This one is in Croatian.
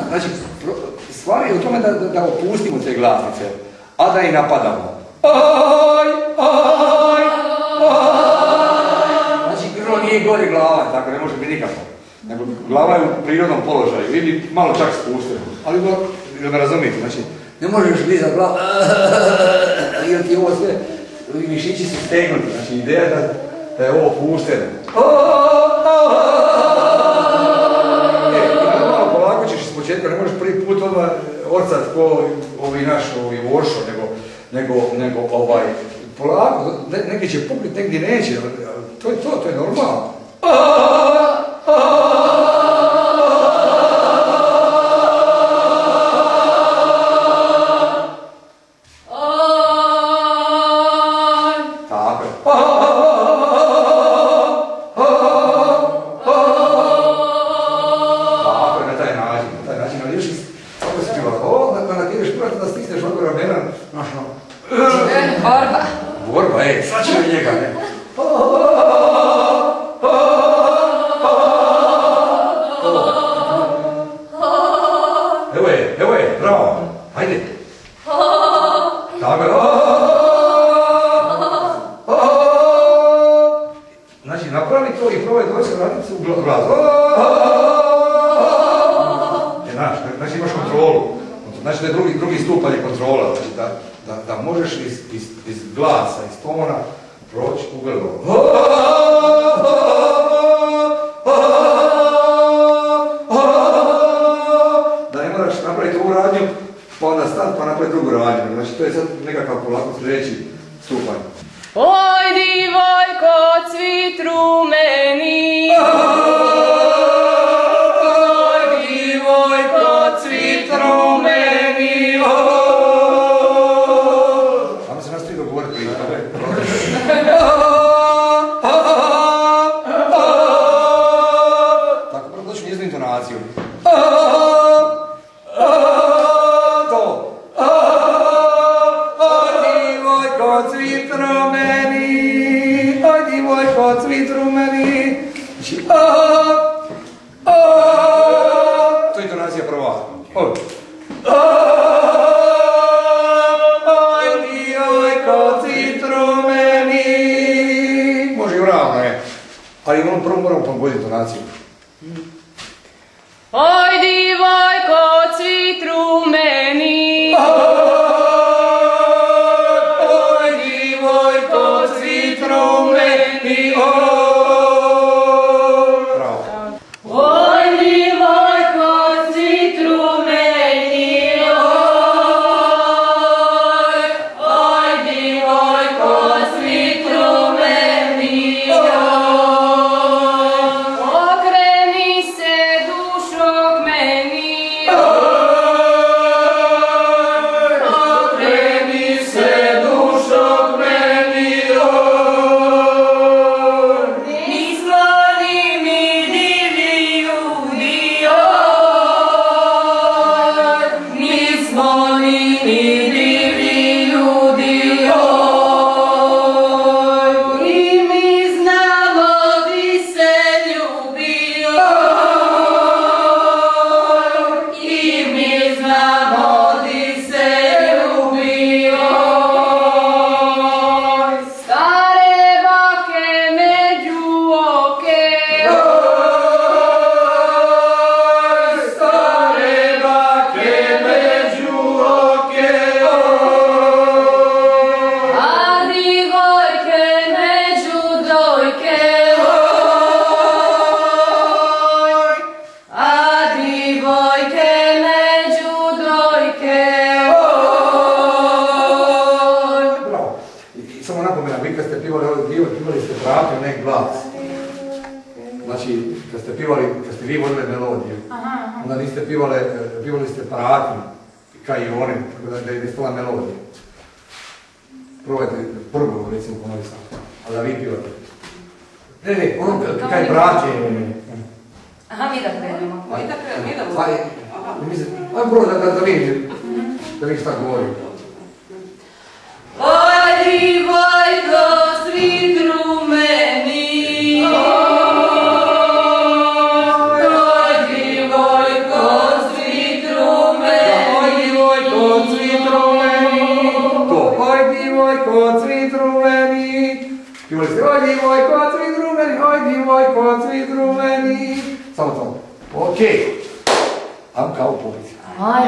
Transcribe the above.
Znači, stvar je u tome da opustimo te glasnice, a da i napadamo. Znači, grlo nije gore glava, tako ne može biti nikako. Nego glava je u prirodnom položaju, ili malo čak spušteno. Ali da me razumijete, znači, ne možeš dizati glavu, jer ti ovo sve, mišići su stegnuti, znači ideja je da je ovo pušteno. Malo polako ćeš iz početka, ne možeš prvi put odmah orcat ko ovi Vošo, nego polako, neki će pukniti, negdje neće, to je normalno. Sad će mi njega, ne? Evo je, bravo, hajde. Tako je. Znači, napravi to i probaj doći radicu u glas. Znači, imaš kontrolu. Znači, da je drugi stupanj je kontrola. Znači, da možeš iz glasa, iz tona proći u grlo. Da ne moraš napraviti ovu radnju, pa onda stat pa napraviti drugu radnju. Znači, to je sad nekakav polako sljedeći stupanj. Oj, divojko, cvit rumeni. Oj, divojko, cvit rumeni. Samo se nas tri dogovoriti prije. Tako, prvo doći njeznu intonaciju. To. Oj, divojko, cvit rumeni. Oj, divojko, cvit rumeni. Znači, to je intonacija prva. Oj, divojko, cvit rumeni. Može i ravno, je. Ali prvo moramo pogoditi intonaciju. Oj, divojko, cvit rumeni. Oj, divojko, cvit rumeni. Bravo. Oj, divojko, cvit rumeni. Oj, divojko, cvit rumeni. Okreni se dušo k meni. Okreni se dušo k meni. Izvoli mi divlji ljudi. Izvoli mi divlji ljudi. I mi znamo di se ljubi. I mi znamo di se ljubi. Stare bake među oke. Stare bake među oke. A divojke među dojke. A divojke među dojke. Bravo. I samo napomena, vi kad ste pivali ovaj dio, pivali ste pratio nek glas. Znači, kad ste vi vodili melodiju, onda niste pivali ste pratnju, kao i oni, tako da je stala melodija. Probajte prvo, recimo, ponovi sam, ali da vi pivate. Ne, ono kaj pratnje. Aha, mi da krenemo. Mi da Ajde, prvo da vi šta govorite. Oj, divojko, cvit rumeni. Oj, divojko, rumeni. Pivali ste, oj divojko, cvit rumeni, oj divojko, cvit rumeni. Samo. Okej. Ajmo kao u publici. Ajmo.